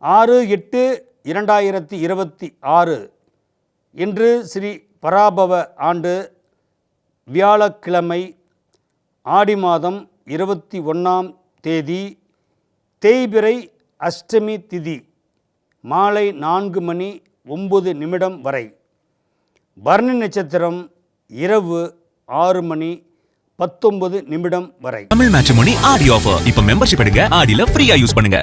6/8/2026 இன்று ஸ்ரீ பராபவ ஆண்டு வியாழக்கிழமை ஆடி மாதம் 21ஆம் தேதி தேய்பிறை அஷ்டமி திதி மாலை 4:09 வரை. பரணி நட்சத்திரம் இரவு 6:19 வரை. தமிழ் மேட்ரிமோனி ஆடி ஆஃபர். இப்ப மெம்பர்ஷிப் எடுங்க, ஆடில ஃப்ரீயா யூஸ் பண்ணுங்க.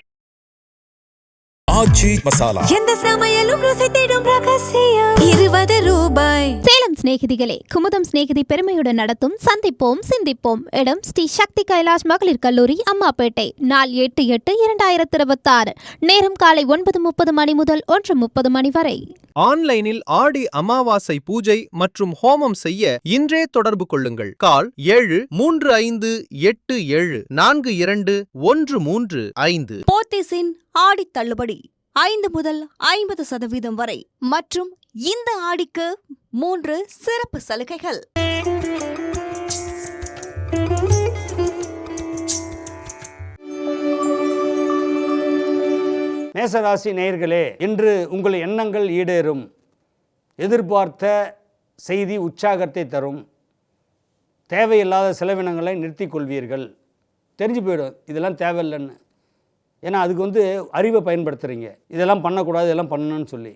ஆச்சி மசாலா எந்த சமையலும் ருசி தேடும் ரகசியம் 20 ரூபாய். சேலம் சிநேகிதிகளே, குமுதம் சிநேகிதி பெருமையுடன் நடத்தும் சந்திப்போம் சிந்திப்போம். இடம் ஸ்ரீ சக்தி கைலாஷ் மகளிர் கல்லூரி, அம்மாப்பேட்டை. நாள் 8/8/2026. நேரம் காலை 9:30 மணி முதல் 1:30 மணி வரை. ஆன்லைனில் ஆடி அமாவாசை பூஜை மற்றும் ஹோமம் செய்ய இன்றே தொடர்பு கொள்ளுங்கள். கால் 7387421335. போத்தீஸின் ஆடி தள்ளுபடி 5 முதல் 50% வரை மற்றும் இந்த ஆடிக்கு 3 சிறப்பு சலுகைகள். மேசராசி நேயர்களே, இன்று உங்கள் எண்ணங்கள் ஈடேறும். எதிர்பார்த்த செய்தி உற்சாகத்தை தரும். தேவையில்லாத செலவினங்களை நிறுத்தி கொள்வீர்கள். தெரிஞ்சு போயிடும் இதெல்லாம் தேவையில்லைன்னு. ஏன்னா அதுக்கு அறிவை பயன்படுத்துகிறீங்க. இதெல்லாம் பண்ணக்கூடாது, இதெல்லாம் பண்ணணும்னு சொல்லி.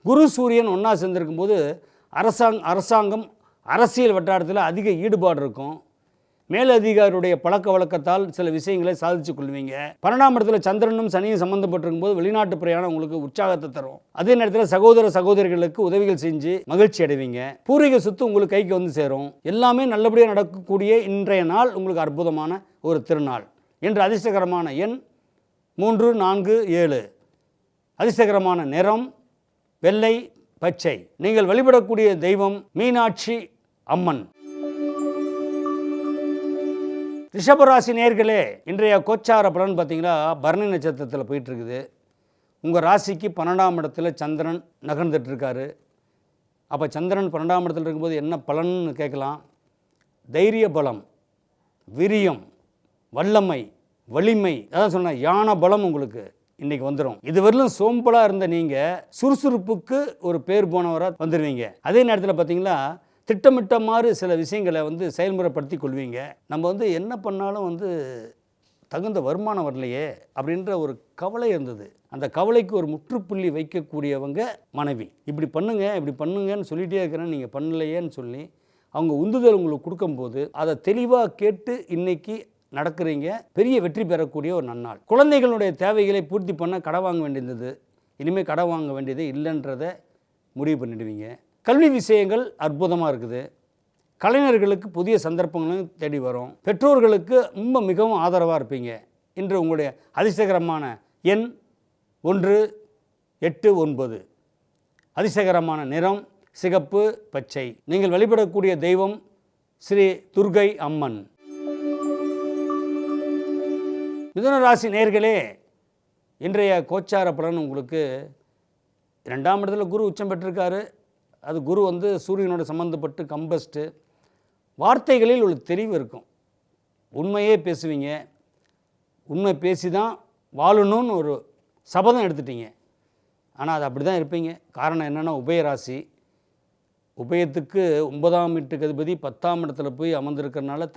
குரு சூரியன் ஒன்றா சேர்ந்திருக்கும் போது அரசாங்கம் அரசியல் வட்டாரத்தில் அதிக ஈடுபாடு இருக்கும். மேலதிகாரியுடைய பழக்க வழக்கத்தால் சில விஷயங்களை சாதிச்சு கொள்வீங்க. 12ஆம் இடத்துல சந்திரனும் சனியும் சம்மந்தப்பட்டிருக்கும் போது வெளிநாட்டு பிரயாணம் உங்களுக்கு உற்சாகத்தை தரும். அதே நேரத்தில் சகோதரர்களுக்கு உதவிகள் செஞ்சு மகிழ்ச்சி அடைவீங்க. பூர்வீக சொத்து உங்களுக்கு கைக்கு சேரும். எல்லாமே நல்லபடியாக நடக்கக்கூடிய இன்றைய நாள் உங்களுக்கு அற்புதமான ஒரு திருநாள். இன்று அதிர்ஷ்டகரமான எண் 3, 4, 7. அதிர்ஷ்டகரமான நிறம் வெள்ளை, பச்சை. நீங்கள் வழிபடக்கூடிய தெய்வம் மீனாட்சி அம்மன். ரிஷபராசி நேயர்களே, இன்றைய கோச்சார பலன் பார்த்தீங்கன்னா பரணி நட்சத்திரத்தில் போயிட்டுருக்குது. உங்கள் ராசிக்கு 12ஆம் இடத்துல சந்திரன் நகர்ந்துட்டுருக்காரு. அப்போ சந்திரன் 12ஆம் இடத்துல இருக்கும்போது என்ன பலன்னு கேட்கலாம். தைரிய பலம், விரியம், வல்லமை, வலிமை, அதான் சொன்ன யான பலம் உங்களுக்கு இன்றைக்கி வந்துடும். இதுவரையிலும் சோம்பலாக இருந்த நீங்கள் சுறுசுறுப்புக்கு ஒரு பேர் போனவராக வந்துடுவீங்க. அதே நேரத்தில் பார்த்தீங்கன்னா திட்டமிட்ட மாதிரி சில விஷயங்களை செயல்முறைப்படுத்தி கொள்வீங்க. நம்ம என்ன பண்ணாலும் தகுந்த வருமானம் வரலையே அப்படின்ற ஒரு கவலை இருந்தது. அந்த கவலைக்கு ஒரு முற்றுப்புள்ளி வைக்கக்கூடியவங்க மனைவி. இப்படி பண்ணுங்கன்னு சொல்லிகிட்டே இருக்கிறேன், நீங்கள் பண்ணலையேன்னு சொல்லி அவங்க உந்துதல் உங்களுக்கு கொடுக்கும்போது அதை தெளிவாக கேட்டு இன்னைக்கு நடக்கிறீங்க. பெரிய வெற்றி பெறக்கூடிய ஒரு நன்னாள். குழந்தைகளுடைய தேவைகளை பூர்த்தி பண்ண கடன் வாங்க வேண்டியது, இனிமேல் கடன் வாங்க வேண்டியது இல்லைன்றதை முடிவு பண்ணிடுவீங்க. கல்வி விஷயங்கள் அற்புதமாக இருக்குது. கலைஞர்களுக்கு புதிய சந்தர்ப்பங்களும் தேடி வரும். பெற்றோர்களுக்கு மிகவும் ஆதரவாக இருப்பீங்க. இன்று உங்களுடைய அதிர்ஷ்டகரமான எண் 1, 8, 9. அதிர்ஷ்டகரமான நிறம் சிகப்பு, பச்சை. நீங்கள் வழிபடக்கூடிய தெய்வம் ஸ்ரீ துர்கை அம்மன். மிதுன ராசி நேயர்களே, இன்றைய கோச்சார பலன் உங்களுக்கு 2ஆம் இடத்துல குரு உச்சம் பெற்றிருக்காரு. அது குரு சூரியனோட சம்மந்தப்பட்டு கம்பஸ்ட்டு. வார்த்தைகளில் ஒரு தெளிவு இருக்கும். உண்மையே பேசுவீங்க. உண்மை பேசி தான் வாழணும்னு ஒரு சபதம் எடுத்துட்டீங்க. ஆனால் அது அப்படி தான் இருப்பீங்க. காரணம் என்னென்னா உபயராசி. உபயத்துக்கு 9ஆம் வீட்டுக்கு அதிபதி 10ஆம் இடத்துல போய் அமர்ந்திருக்கிறதுனால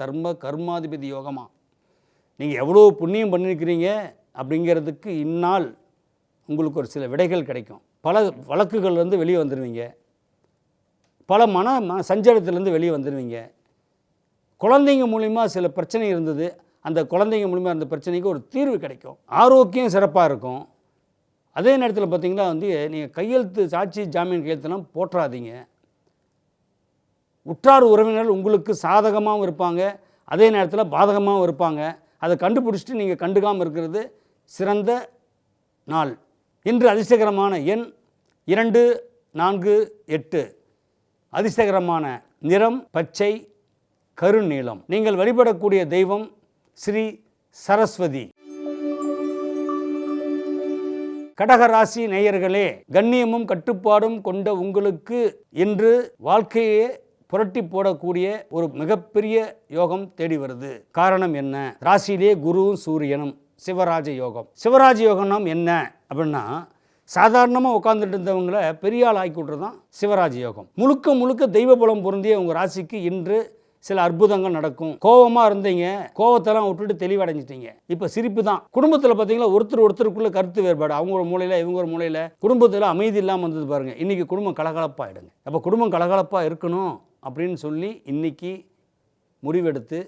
கர்மாதிபதி யோகமாக நீங்கள் எவ்வளோ புண்ணியம் பண்ணியிருக்கிறீங்க அப்படிங்கிறதுக்கு இந்நாள் உங்களுக்கு ஒரு சில விடைகள் கிடைக்கும். பல வழக்குகள்லேருந்து வெளியே வந்துடுவீங்க. பல சஞ்சலத்திலேருந்து வெளியே வந்துடுவீங்க. குழந்தைங்க மூலிமா சில பிரச்சனை இருந்தது, அந்த குழந்தைங்க மூலிமா அந்த பிரச்சனைக்கு ஒரு தீர்வு கிடைக்கும். ஆரோக்கியம் சிறப்பாக இருக்கும். அதே நேரத்தில் பார்த்திங்கன்னா நீங்கள் கையெழுத்து, சாட்சி, ஜாமீன் கையெழுத்துலாம் போட்டுறாதீங்க. உற்றார் உறவினர்கள் உங்களுக்கு சாதகமாகவும் இருப்பாங்க, அதே நேரத்தில் பாதகமாகவும் இருப்பாங்க. அதை கண்டுபிடிச்சிட்டு நீங்கள் கண்டுக்காமல் இருக்கிறது சிறந்த நாள். இன்று அதிர்ஷ்டகரமான எண் 2, 4, 8. அதிர்ஷ்டகரமான நிறம் பச்சை, கருநீலம். நீங்கள் வழிபடக்கூடிய தெய்வம் ஸ்ரீ சரஸ்வதி. கடகராசி நேயர்களே, கண்ணியமும் கட்டுப்பாடும் கொண்ட உங்களுக்கு இன்று வாழ்க்கையே புரட்டி போடக்கூடிய ஒரு மிகப்பெரிய யோகம் தேடி வருது. காரணம் என்ன? ராசியிலே குருவும் சூரியனும் சிவராஜ யோகம். சிவராஜ யோகம்னா என்ன அப்படின்னா, சாதாரணமாக உட்காந்துட்டு இருந்தவங்கள பெரிய ஆள் ஆக்கி விட்றது தான் சிவராஜ யோகம். முழுக்க முழுக்க தெய்வ பலம் பொருந்திய உங்கள் ராசிக்கு இன்று சில அற்புதங்கள் நடக்கும். கோபமாக இருந்தீங்க, கோபத்தெல்லாம் விட்டுட்டு தெளிவடைஞ்சிட்டீங்க. இப்போ சிரிப்பு தான். குடும்பத்தில் பார்த்தீங்கன்னா ஒருத்தருக்குள்ள கருத்து வேறுபாடு, அவங்க ஒரு மூலையில் இவங்க ஒரு மூலையில், குடும்பத்தில் அமைதி இல்லாமல் வந்தது பாருங்கள். இன்றைக்கி குடும்பம் கலகலப்பாகிடுங்க. அப்போ குடும்பம் கலகலப்பாக இருக்கணும் அப்படின்னு சொல்லி இன்றைக்கி முடிவெடுத்து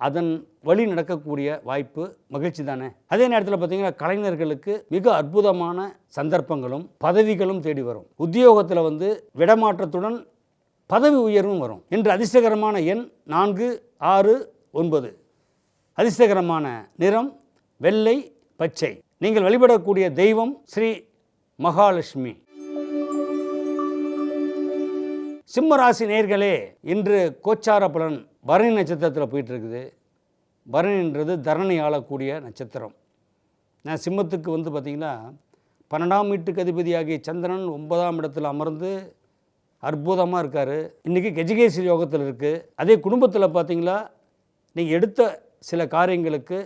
அதன் வழி நடக்கக்கூடிய வாய்ப்பு மகிழ்ச்சி தானே. அதே நேரத்தில் பார்த்தீங்கன்னா கலைஞர்களுக்கு மிக அற்புதமான சந்தர்ப்பங்களும் பதவிகளும் தேடி வரும். உத்தியோகத்தில் விடமாற்றத்துடன் பதவி உயர்வும் வரும். இன்று அதிர்ஷ்டகரமான எண் 4, 6, 9. அதிர்ஷ்டகரமான நிறம் வெள்ளை, பச்சை. நீங்கள் வழிபடக்கூடிய தெய்வம் ஸ்ரீ மகாலட்சுமி. சிம்மராசி நேயர்களே, இன்று கோச்சார பலன் பரணி நட்சத்திரத்தில் போயிட்டு இருக்குது. பரணின்றது தரணி ஆளக்கூடிய நட்சத்திரம். நான் சிம்மத்துக்கு பார்த்திங்கன்னா 12ஆம் வீட்டுக்கு அதிபதியாகிய சந்திரன் 9ஆம் இடத்தில் அமர்ந்து அற்புதமாக இருக்கார். இன்றைக்கி கஜகேசரி யோகத்தில் இருக்குது. அதே குடும்பத்தில் பார்த்திங்களா, நீங்கள் எடுத்த சில காரியங்களுக்கு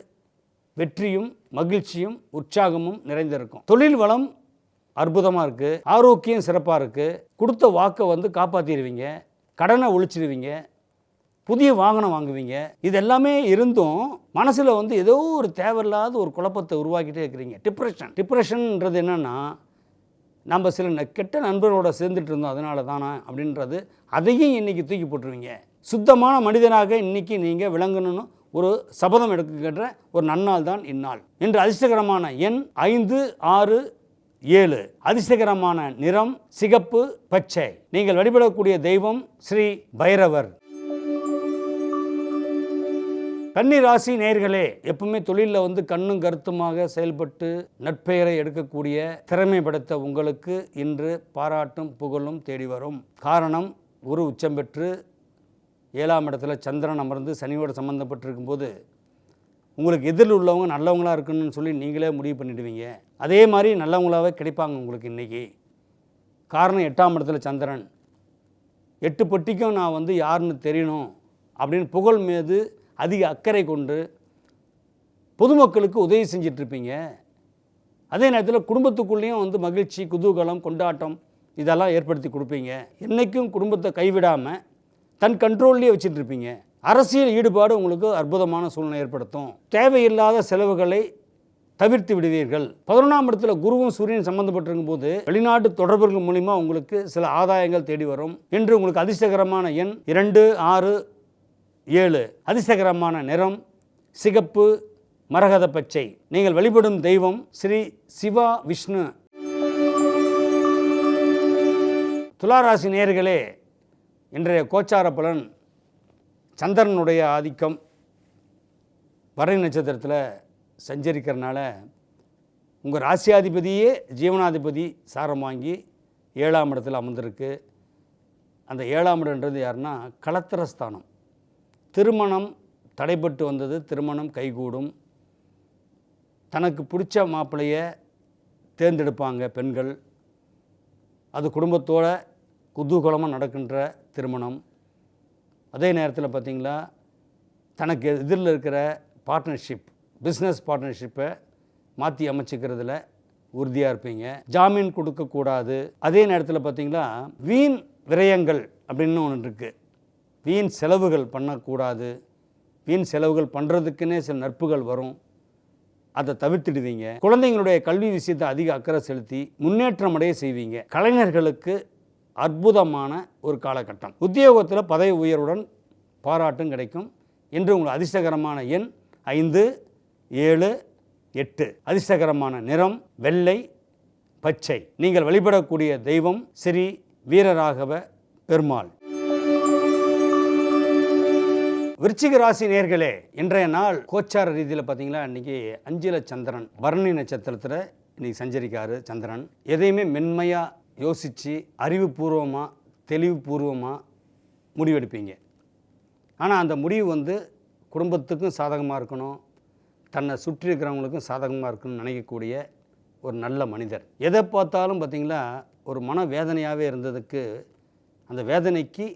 வெற்றியும் மகிழ்ச்சியும் உற்சாகமும் நிறைந்திருக்கும். தொழில் வளம் அற்புதமாக இருக்குது. ஆரோக்கியம் சிறப்பாக இருக்குது. கொடுத்த வாக்கை காப்பாற்றிடுவீங்க. கடனை ஒழிச்சிடுவீங்க. புதிய வாகனம் வாங்குவீங்க. இது எல்லாமே இருந்தும் மனசில் ஏதோ ஒரு தேவையில்லாத ஒரு குழப்பத்தை உருவாக்கிட்டே இருக்கிறீங்க. டிப்ரெஷன்ன்றது என்னென்னா, நம்ம சில கெட்ட நண்பர்களோட சேர்ந்துட்டு இருந்தோம் அதனால தானே அப்படின்றது, அதையும் இன்றைக்கி தூக்கி போட்டுருவீங்க. சுத்தமான மனிதனாக இன்றைக்கி நீங்கள் விளங்கணும்னு ஒரு சபதம் எடுக்கின்ற ஒரு நன்னாள் தான் இந்நாள். இன்று அதிர்ஷ்டகரமான எண் 5, 6, 7. அதிர்ஷ்டகரமான நிறம் சிகப்பு, பச்சை. நீங்கள் வழிபடக்கூடிய தெய்வம் ஸ்ரீ பைரவர். கன்னி ராசி நேயர்களே, எப்பவுமே தொழிலில் கண்ணும் கருத்துமாக செயல்பட்டு நட்பெயரை எடுக்கக்கூடிய திறமை படைத்த உங்களுக்கு இன்று பாராட்டும் புகழும் தேடி வரும். காரணம், குரு உச்சம் பெற்று 7ஆம் இடத்துல சந்திரன் அமர்ந்து சனியோடு சம்மந்தப்பட்டிருக்கும் போது உங்களுக்கு எதிரில் உள்ளவங்க நல்லவங்களாக இருக்கணும்னு சொல்லி நீங்களே முடிவு பண்ணிடுவீங்க. அதே மாதிரி நல்லவங்களாகவே கிடைப்பாங்க உங்களுக்கு இன்றைக்கி. காரணம், 8ஆம் இடத்துல சந்திரன். 8 பட்டிக்கும் நான் யாருன்னு தெரியணும் அப்படின்னு புகழ் மீது அதிக அக்கறை கொண்டு பொதுமக்களுக்கு உதவி செஞ்சிட்ருப்பீங்க. அதே நேரத்தில் குடும்பத்துக்குள்ளேயும் மகிழ்ச்சி, குதூகலம், கொண்டாட்டம் இதெல்லாம் ஏற்படுத்தி கொடுப்பீங்க. என்றைக்கும் குடும்பத்தை கைவிடாமல் தன் கண்ட்ரோல்லையே வச்சுட்ருப்பீங்க. அரசியல் ஈடுபாடு உங்களுக்கு அற்புதமான சூழ்நிலை ஏற்படுத்தும். தேவையில்லாத செலவுகளை தவிர்த்து விடுவீர்கள். 11ஆம் இடத்துல குருவும் சூரியன் சம்பந்தப்பட்டிருக்கும் போது வெளிநாட்டு தொடர்புகள் மூலிமா உங்களுக்கு சில ஆதாயங்கள் தேடி வரும். இன்று உங்களுக்கு அதிர்ஷ்டகரமான எண் 2, 6, 7. அதிர்ஷ்டகரமான நிறம் சிகப்பு, மரகத பச்சை. நீங்கள் வழிபடும் தெய்வம் ஸ்ரீ சிவா விஷ்ணு. துளாராசி நேயர்களே, இன்றைய கோச்சார பலன் சந்திரனுடைய ஆதிக்கம் பரணி நட்சத்திரத்தில் சஞ்சரிக்கிறனால உங்கள் ராசியாதிபதியே ஜீவனாதிபதி சாரம் வாங்கி 7ஆம் இடத்தில் அமர்ந்திருக்கு. அந்த 7ஆம் இடம்ன்றது யாருன்னா களத்திரஸ்தானம். திருமணம் தடைப்பட்டு வந்தது, திருமணம் கைகூடும். தனக்கு பிடிச்ச மாப்பிள்ளையை தேர்ந்தெடுப்பாங்க பெண்கள். அது குடும்பத்தோட குதூகலமாக நடக்கின்ற திருமணம். அதே நேரத்தில் பார்த்திங்களா, தனக்கு எதிரில் இருக்கிற பார்ட்னர்ஷிப், பிஸ்னஸ் பார்ட்னர்ஷிப்பை மாற்றி அமைச்சிக்கிறதுல உறுதியாக இருப்பீங்க. ஜாமீன் கொடுக்கக்கூடாது. அதே நேரத்தில் பார்த்திங்களா, வீண் விரயங்கள் அப்படின்னு ஒன்று இருக்குது. வீண் செலவுகள் பண்ணக்கூடாது. வீண் செலவுகள் பண்ணுறதுக்குன்னே சில நட்புகள் வரும், அதை தவிர்த்துடுவீங்க. குழந்தைங்களுடைய கல்வி விஷயத்தை அதிக அக்கறை செலுத்தி முன்னேற்றம் அடைய செய்வீங்க. கலைஞர்களுக்கு அற்புதமான ஒரு காலகட்டம். உத்தியோகத்தில் பதவி உயர்வுடன் பாராட்டும் கிடைக்கும். இன்று உங்களுக்கு அதிர்ஷ்டகரமான எண் 5, 7, 8. அதிர்ஷ்டகரமான நிறம் வெள்ளை, பச்சை. நீங்கள் வழிபடக்கூடிய தெய்வம் ஸ்ரீ வீரராகவ பெருமாள். விருச்சிக ராசி நேயர்களே, இன்றைய நாள் கோச்சார ரீதியில் பார்த்தீங்களா, இன்றைக்கி 5ல் சந்திரன் பரணி நட்சத்திரத்தில் இன்றைக்கி சஞ்சரிக்காரு சந்திரன். எதையுமே மென்மையாக யோசித்து அறிவுபூர்வமாக தெளிவுபூர்வமாக முடிவெடுப்பீங்க. ஆனால் அந்த முடிவு குடும்பத்துக்கும் சாதகமாக இருக்கணும், தன்னை சுற்றி இருக்கிறவங்களுக்கும் சாதகமாக இருக்கணும்னு நினைக்கக்கூடிய ஒரு நல்ல மனிதர். எதை பார்த்தாலும் பார்த்திங்களா ஒரு மன வேதனையாகவே இருந்ததுக்கு அந்த வேதனைக்கு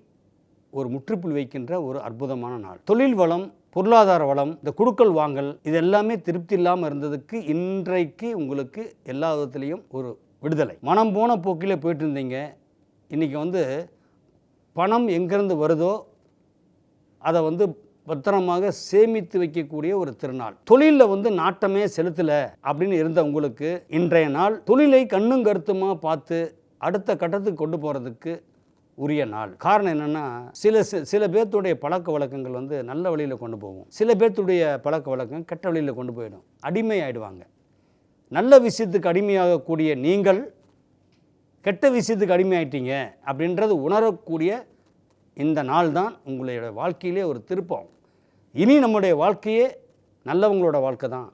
ஒரு முற்றுப்புள்ளி வைக்கின்ற ஒரு அற்புதமான நாள். தொழில் வளம் பொருளாதார வளம், இந்த குடுக்கல் வாங்கல், இது எல்லாமே திருப்தி இல்லாமல் இருந்ததுக்கு இன்றைக்கு உங்களுக்கு எல்லா விதத்துலேயும் ஒரு விடுதலை. மனம் போன போக்கிலே போயிட்டு இருந்தீங்க. இன்றைக்கி வந்து பணம் எங்கேருந்து வருதோ அதை வந்து பத்திரமாக சேமித்து வைக்கக்கூடிய ஒரு திருநாள். தொழிலில் வந்து நாட்டமே செலுத்தலை அப்படின்னு இருந்த உங்களுக்கு இன்றைய நாள் தொழிலை கண்ணும் கருத்துமாக பார்த்து அடுத்த கட்டத்துக்கு கொண்டு போகிறதுக்கு உரிய நாள். காரணம் என்னென்னா, சில பேர்த்துடைய பழக்க வழக்கங்கள் வந்து நல்ல வழியில் கொண்டு போகும், சில பேர்த்துடைய பழக்க வழக்கம் கெட்ட வழியில் கொண்டு போயிடும், அடிமை ஆகிடுவாங்க. நல்ல விஷயத்துக்கு அடிமையாகக்கூடிய நீங்கள் கெட்ட விஷயத்துக்கு அடிமையாயிட்டீங்க அப்படின்றது உணரக்கூடிய இந்த நாள் தான் உங்களுடைய வாழ்க்கையிலே ஒரு திருப்பம். இனி நம்முடைய வாழ்க்கையே நல்லவங்களோட வாழ்க்கை தான்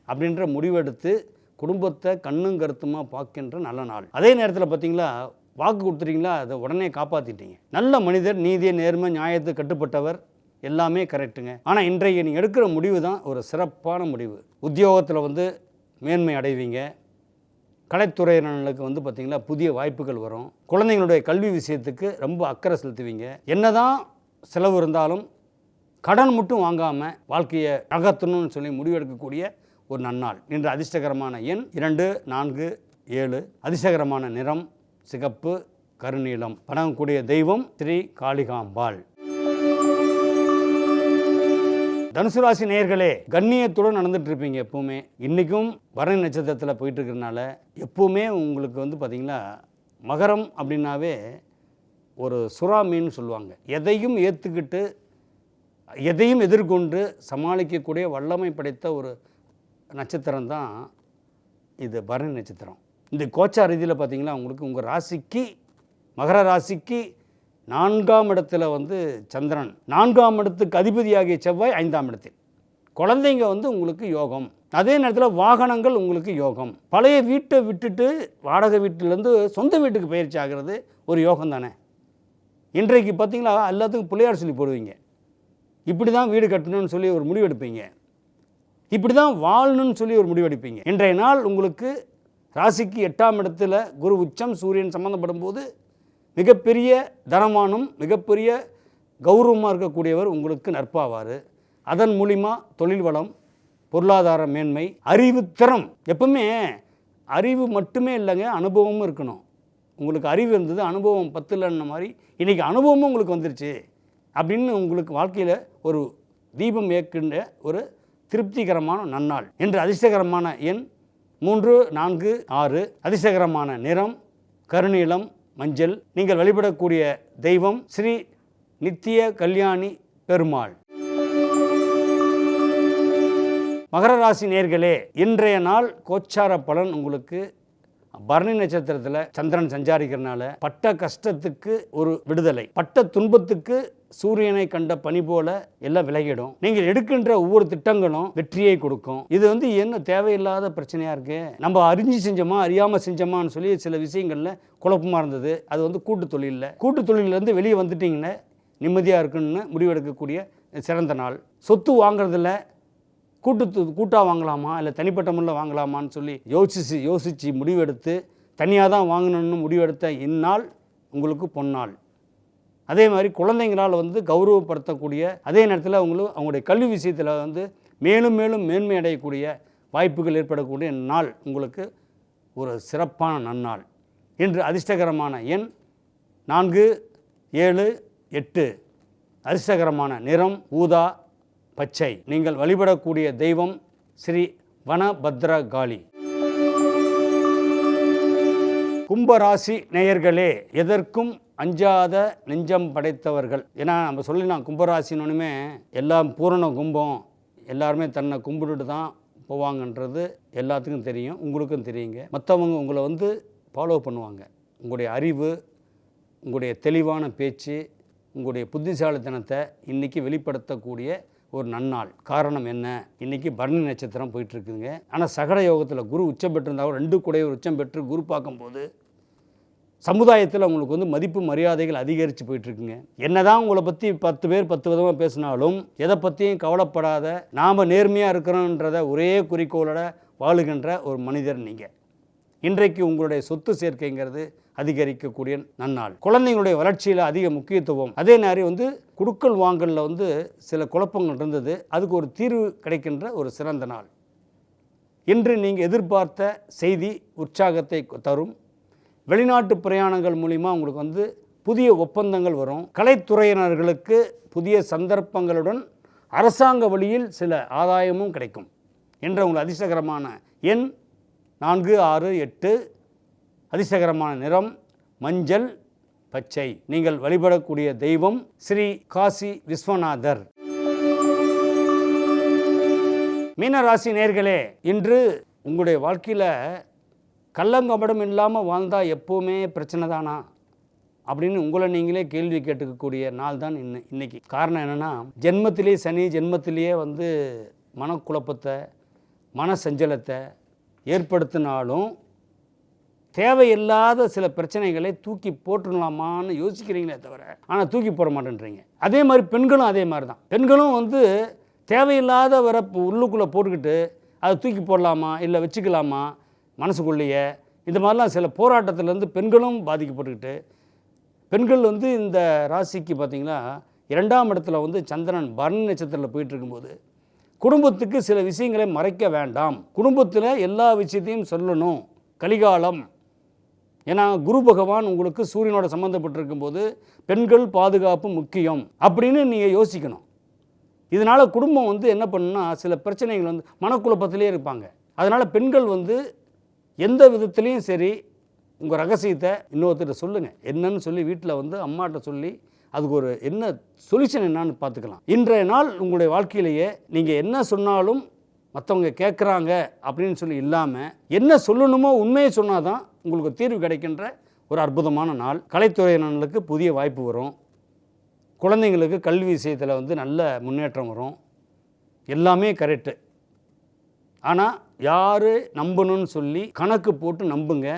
அப்படின்ற முடிவெடுத்து குடும்பத்தை கண்ணும் கருத்துமாக பார்க்கின்ற நல்ல நாள். அதே நேரத்தில் பார்த்தீங்களா, வாக்கு கொடுத்துட்டீங்களா, அதை உடனே காப்பாற்றிட்டீங்க. நல்ல மனிதர், நீதிய நேர்மை நியாயத்துக்கு கட்டுப்பட்டவர், எல்லாமே கரெக்டுங்க. ஆனால் இன்றைக்கு நீங்கள் எடுக்கிற முடிவு தான் ஒரு சிறப்பான முடிவு. உத்தியோகத்தில் வந்து மேன்மை அடைவீங்க. கலைத்துறையினர்களுக்கு வந்து பார்த்திங்களா புதிய வாய்ப்புகள் வரும். குழந்தைங்களுடைய கல்வி விஷயத்துக்கு ரொம்ப அக்கறை செலுத்துவீங்க. என்னதான் செலவு இருந்தாலும் கடன் மட்டும் வாங்காமல் வாழ்க்கையை நகர்த்தணும்னு சொல்லி முடிவெடுக்கக்கூடிய ஒரு நன்னாள். இன்று அதிர்ஷ்டகரமான எண் 2, 4, 7. அதிர்ஷ்டகரமான நிறம் சிகப்பு, கருநீலம். வணங்கக்கூடிய தெய்வம் ஸ்ரீ காளிகாம்பாள். தனுசு ராசி நேயர்களே, கண்ணியத்துடன் நடந்துட்டு இருப்பீங்க எப்பவுமே. இன்றைக்கும் பரணி நட்சத்திரத்தில் போயிட்டு இருக்கிறதுனால எப்பவுமே உங்களுக்கு வந்து பார்த்திங்கன்னா மகரம் அப்படின்னாவே ஒரு சுறா மீன் சொல்லுவாங்க. எதையும் ஏற்றுக்கிட்டு எதையும் எதிர்கொண்டு சமாளிக்கக்கூடிய வல்லமை படைத்த ஒரு நட்சத்திரம் தான் இது பரணி நட்சத்திரம். இந்த கோச்சார ரீதியில் பார்த்திங்கன்னா உங்களுக்கு உங்கள் ராசிக்கு, மகர ராசிக்கு 4ஆம் இடத்துல வந்து சந்திரன், 4ஆம் இடத்துக்கு அதிபதியாகிய செவ்வாய் 5ஆம் இடத்தில். குழந்தைங்க வந்து உங்களுக்கு யோகம். அதே நேரத்தில் வாகனங்கள் உங்களுக்கு யோகம். பழைய வீட்டை விட்டுட்டு வாடகை வீட்டிலேருந்து சொந்த வீட்டுக்கு பயிற்சி ஆகிறது ஒரு யோகம் தானே. இன்றைக்கு பார்த்திங்களா எல்லாத்துக்கும் பிள்ளையார் சொல்லி போடுவீங்க. இப்படி தான் வீடு கட்டணும்னு சொல்லி ஒரு முடிவெடுப்பீங்க. இப்படி தான் வாழணும்னு சொல்லி ஒரு முடிவெடுப்பீங்க. இன்றைய நாள் உங்களுக்கு ராசிக்கு 8ஆம் இடத்துல குரு உச்சம் சூரியன் சம்மந்தப்படும் போது மிகப்பெரிய தனமானும் மிகப்பெரிய கௌரவமாக இருக்கக்கூடியவர் உங்களுக்கு நட்பாவார். அதன் மூலிமா தொழில் வளம், பொருளாதார மேன்மை, அறிவு திறம். எப்பவுமே அறிவு மட்டுமே இல்லைங்க, அனுபவமும் இருக்கணும். உங்களுக்கு அறிவு இருந்தது, அனுபவம் 10 இல்லைன்ன மாதிரி இன்றைக்கி அனுபவமும் உங்களுக்கு வந்துருச்சு அப்படின்னு உங்களுக்கு வாழ்க்கையில் ஒரு தீபம் ஏற்கின்ற ஒரு திருப்திகரமான நன்னாள். என்று அதிர்ஷ்டகரமான எண் 3, 4, 6. அதிர்ஷ்டகரமான நிறம் கருநீலம், மஞ்சள். நீங்கள் வழிபடக்கூடிய தெய்வம் ஸ்ரீ நித்திய கல்யாணி பெருமாள். மகர ராசி நேயர்களே, இன்றைய நாள் கோச்சார பலன் உங்களுக்கு பரணி நட்சத்திரத்தில் சந்திரன் சஞ்சாரிக்கிறனால பட்ட கஷ்டத்துக்கு ஒரு விடுதலை, பட்ட துன்பத்துக்கு சூரியனை கண்ட பனி போல எல்லாம் விலகிடும். நீங்கள் எடுக்கின்ற ஒவ்வொரு திட்டங்களும் வெற்றியை கொடுக்கும். இது வந்து என்ன தேவையில்லாத பிரச்சனையாக இருக்குது, நம்ம அறிஞ்சு செஞ்சோமா அறியாமல் செஞ்சோமான்னு சொல்லி சில விஷயங்களில் குழப்பமாக இருந்தது. அது வந்து கூட்டு தொழிலேருந்து வெளியே வந்துட்டிங்கன்னா நிம்மதியாக இருக்குன்னு முடிவெடுக்கக்கூடிய சிறந்த நாள். சொத்து வாங்குறதுல கூட்டாக வாங்கலாமா இல்லை தனிப்பட்ட முறையில் வாங்கலாமான்னு சொல்லி யோசித்து முடிவெடுத்து தனியாக தான் வாங்கணும்னு முடிவெடுத்த இந்நாள் உங்களுக்கு பொன்னாள். அதே மாதிரி குழந்தைங்களால் வந்து கௌரவப்படுத்தக்கூடிய, அதே நேரத்தில் அவங்களுடைய கல்வி விஷயத்தில் வந்து மேலும் மேலும் மேன்மை அடையக்கூடிய வாய்ப்புகள் ஏற்படக்கூடிய நாள் உங்களுக்கு ஒரு சிறப்பான நன்னாள். இன்று அதிர்ஷ்டகரமான எண் 4, 7, 8. அதிர்ஷ்டகரமான நிறம் ஊதா, பச்சை. நீங்கள் வழிபடக்கூடிய தெய்வம் ஸ்ரீ வனபத்ரகாளி. கும்பராசி நேயர்களே, எதற்கும் அஞ்சாத நெஞ்சம் படைத்தவர்கள். ஏன்னா நம்ம சொல்லலாம் கும்பராசினோனுமே எல்லாம் பூரண கும்பம், எல்லாருமே தன்னை கும்பிட்டுட்டு தான் போவாங்கன்றது எல்லாத்துக்கும் தெரியும், உங்களுக்கும் தெரியுங்க. மற்றவங்க உங்களை வந்து ஃபாலோ பண்ணுவாங்க. உங்களுடைய அறிவு, உங்களுடைய தெளிவான பேச்சு, உங்களுடைய புத்திசாலித்தனத்தை இன்றைக்கி வெளிப்படுத்தக்கூடிய ஒரு நன்னாள். காரணம் என்ன, இன்றைக்கி பரணி நட்சத்திரம் போயிட்டுருக்குதுங்க. ஆனால் சகட யோகத்தில் குரு உச்சம் பெற்றிருந்தாலும் 2 கூடையவர் உச்சம் பெற்று குரு பார்க்கும்போது சமுதாயத்தில் உங்களுக்கு வந்து மதிப்பு மரியாதைகள் அதிகரித்து போயிட்டுருக்குங்க. என்ன தான் உங்களை பற்றி 10 பேர் 10 விதமாக பேசினாலும் எதை பற்றியும் கவலைப்படாத, நாம் நேர்மையாக இருக்கிறோன்றத ஒரே குறிக்கோளோட வாழுகின்ற ஒரு மனிதர் நீங்கள். இன்றைக்கு உங்களுடைய சொத்து சேர்க்கைங்கிறது அதிகரிக்கக்கூடிய நன்னாள். குழந்தைங்களுடைய வளர்ச்சியில் அதிக முக்கியத்துவம். அதே நேரம் வந்து குடுக்கல் வாங்கலில் வந்து சில குழப்பங்கள் இருந்தது, அதுக்கு ஒரு தீர்வு கிடைக்கின்ற ஒரு சிறந்த நாள். இன்று நீங்கள் எதிர்பார்த்த செய்தி உற்சாகத்தை தரும். வெளிநாட்டு பிரயாணங்கள் மூலிமா உங்களுக்கு வந்து புதிய ஒப்பந்தங்கள் வரும். கலைத்துறையினர்களுக்கு புதிய சந்தர்ப்பங்களுடன் அரசாங்க வழியில் சில ஆதாயமும் கிடைக்கும் என்ற உங்கள் அதிர்ஷ்டகரமான எண் 4, 6, 8. அதிர்ஷ்டகரமான நிறம் மஞ்சள், பச்சை. நீங்கள் வழிபடக்கூடிய தெய்வம் ஸ்ரீ காசி விஸ்வநாதர். மீனராசி நேயர்களே, இன்று உங்களுடைய வாழ்க்கையில் கள்ளங்கபடம் இல்லாமல் வாழ்ந்தால் எப்போவுமே பிரச்சனை தானா அப்படின்னு உங்களை நீங்களே கேள்வி கேட்டுக்கக்கூடிய நாள் தான் இன்னைக்கு. காரணம் என்னென்னா, ஜென்மத்திலே சனி, ஜென்மத்திலேயே வந்து மனக்குழப்பத்தை மன சஞ்சலத்தை ஏற்படுத்தினாலும் தேவையில்லாத சில பிரச்சனைகளை தூக்கி போட்டுடலாமான்னு யோசிக்கிறீங்களே தவிர ஆனால் தூக்கி போட மாட்டேன்றீங்க. அதே மாதிரி பெண்களும் அதே மாதிரி தான். பெண்களும் வந்து தேவையில்லாத வர உள்ளுக்குள்ளே போட்டுக்கிட்டு அதை தூக்கி போடலாமா இல்லை வச்சுக்கலாமா மனசுக்குள்ளேயே, இந்த மாதிரிலாம் சில போராட்டத்திலேருந்து பெண்களும் பாதிக்கப்பட்டுக்கிட்டு, பெண்கள் வந்து இந்த ராசிக்கு பார்த்திங்கன்னா 2ஆம் இடத்துல வந்து சந்திரன் பரணி நட்சத்திரத்தில் போயிட்டு இருக்கும்போது குடும்பத்துக்கு சில விஷயங்களை மறைக்க வேண்டாம், குடும்பத்தில் எல்லா விஷயத்தையும் சொல்லணும். கலிகாலம். ஏன்னா குரு பகவான் உங்களுக்கு சூரியனோட சம்மந்தப்பட்டிருக்கும்போது பெண்கள் பாதுகாப்பு முக்கியம் அப்படின்னு நீங்கள் யோசிக்கணும். இதனால் குடும்பம் வந்து என்ன பண்ணுன்னா சில பிரச்சனைகள் வந்து மனக்குழப்பத்திலே இருப்பாங்க. அதனால் பெண்கள் வந்து எந்த விதத்துலேயும் சரி உங்கள் ரகசியத்தை இன்னொருத்தர் சொல்லுங்கள். என்னன்னு சொல்லி வீட்டில் வந்து அம்மாட்ட சொல்லி அதுக்கு ஒரு என்ன சொல்யூஷன் என்னான்னு பார்த்துக்கலாம். இன்றைய நாள் உங்களுடைய வாழ்க்கையிலேயே நீங்கள் என்ன சொன்னாலும் மற்றவங்க கேட்குறாங்க அப்படின்னு சொல்லி இல்லாமல் என்ன சொல்லணுமோ உண்மையை சொன்னால் தான் உங்களுக்கு தீர்வு கிடைக்கின்ற ஒரு அற்புதமான நாள். கலைத்துறையினர்களுக்கு புதிய வாய்ப்பு வரும். குழந்தைங்களுக்கு கல்வி விஷயத்தில் வந்து நல்ல முன்னேற்றம் வரும். எல்லாமே கரெக்டு. ஆனால் யார் நம்பணும்னு சொல்லி கணக்கு போட்டு நம்புங்க.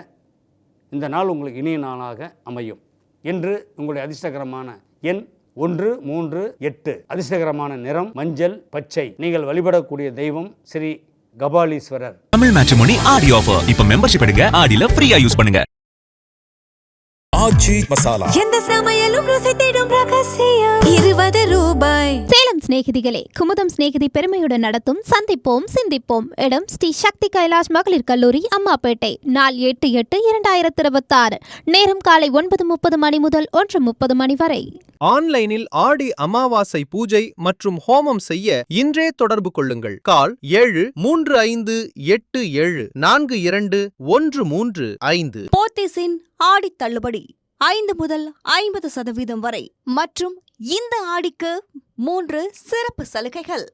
இந்த நாள் உங்களுக்கு இனிய நாளாக அமையும் என்று உங்களுடைய அதிர்ஷ்டகரமான எண் 1, 3, 8. அதிர்ஷ்டகரமான நிறம் மஞ்சள், பச்சை. நீங்கள் வழிபடக்கூடிய தெய்வம் ஸ்ரீ கபாலீஸ்வரர். தமிழ் மேட்ரிமோனி ஆடி ஆஃபர். இப்ப மெம்பர்ஷிப் எடுங்க, ஆடில ஃப்ரீயா யூஸ் பண்ணுங்க. ஆச்சி மசாலா. எந்த சமையலும் ருசி தேடும் ரகசியம் 20 ரூபாய். சேலம் சிநேகிதிகளே, குமுதம் சிநேகிதி பெருமையுடன் நடத்தும் சந்திப்போம் சிந்திப்போம். இடம் ஸ்ரீ சக்தி கைலாஷ் மகளிர் கல்லூரி, அம்மாப்பேட்டை. நாள் 8/8/2026. நேரம் காலை 9:30 மணி முதல் 1:30 மணி வரை. ஆன்லைனில் ஆடி அமாவாசை பூஜை மற்றும் ஹோமம் செய்ய இன்றே தொடர்பு கொள்ளுங்கள். கால் 735787421335. போத்தீஸின் ஆடி தள்ளுபடி 5 முதல் 50% வரை மற்றும் இந்த ஆடிக்கு 3 சிறப்பு சலுகைகள்.